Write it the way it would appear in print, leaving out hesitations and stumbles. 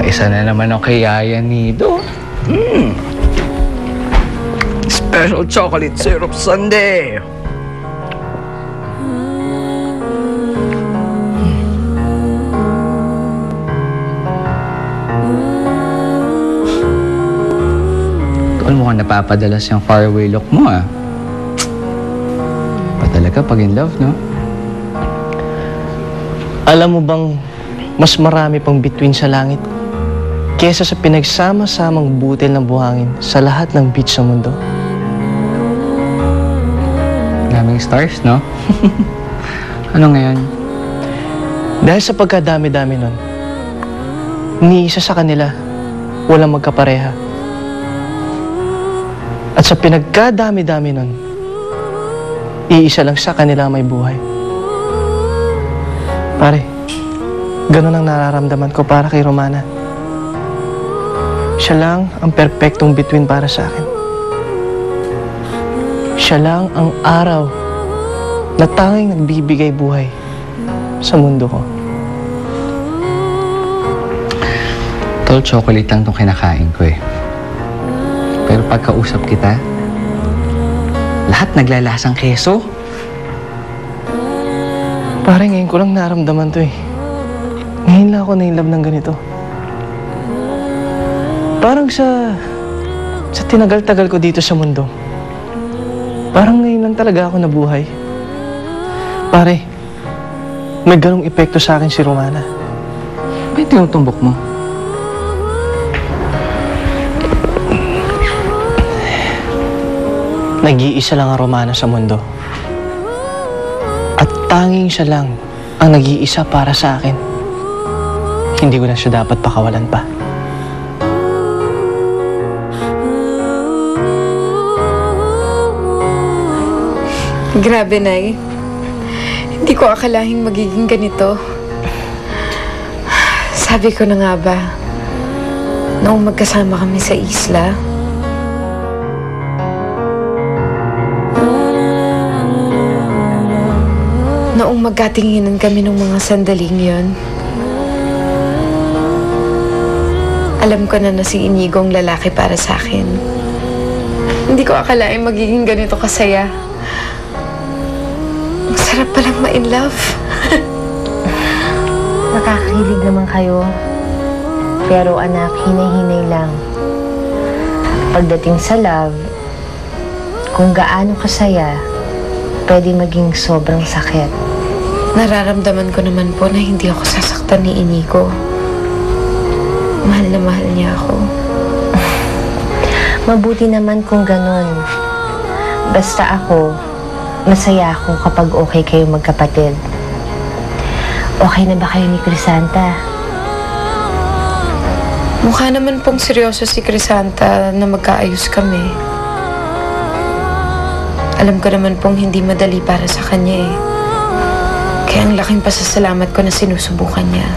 Isa na naman ang kay Yaya Nido. Special chocolate syrup sundae. Tol, mukhang napapadalas yung faraway look mo, ah. Pa talaga pag in love, no? Alam mo bang mas marami pang bituin sa langit kesa sa pinagsama-samang butil ng buhangin sa lahat ng beach sa mundo? Daming stars, no? Ano ngayon? Dahil sa pagkadami-dami nun, ni isa sa kanila walang magkapareha. At sa pinagkadami-dami nun, iisa lang sa kanila may buhay. Pare, ganun ang nararamdaman ko para kay Romana. Siya lang ang perpektong bituin para sa akin. Siya lang ang araw na tanging nagbibigay buhay sa mundo ko. Tol, chocolate lang itong kinakain ko, eh. Pero pagkausap kita, lahat naglalasang keso. Pare, ngayon ko lang naramdaman to, eh. Ngayon lang ako na-inlove ng ganito. Parang sa tinagal-tagal ko dito sa mundo, parang ngayon lang talaga ako nabuhay. Pare, may ganong epekto sa akin si Romana. Ba't tinutumbok mo? Nag-iisa lang ang Romana sa mundo. At tanging siya lang ang nag-iisa para sa akin. Hindi ko na siya dapat pakawalan pa. Grabe, Nay. Hindi ko akalahing magiging ganito. Sabi ko na nga ba, noong magkasama kami sa isla, noong magkatinginan kami ng mga sandaling yon, alam ko na si Inigo ang lalaki para sa akin. Hindi ko akalain magiging ganito kasaya. Ang sarap palang ma-in love. Nakakakilig naman kayo. Pero anak, hinay-hinay lang. Pagdating sa love, kung gaano kasaya, pwede maging sobrang sakit. Nararamdaman ko naman po na hindi ako sasaktan ni Inigo. Mahal na mahal niya ako. Mabuti naman kung ganun. Basta ako, masaya ako kapag okay kayo magkapatid. Okay na ba kayo ni Crisanta? Mukha naman pong seryoso si Crisanta na magkaayos kami. Alam ko naman pong hindi madali para sa kanya, eh. Kaya ang laking pasasalamat ko na sinusubukan niya.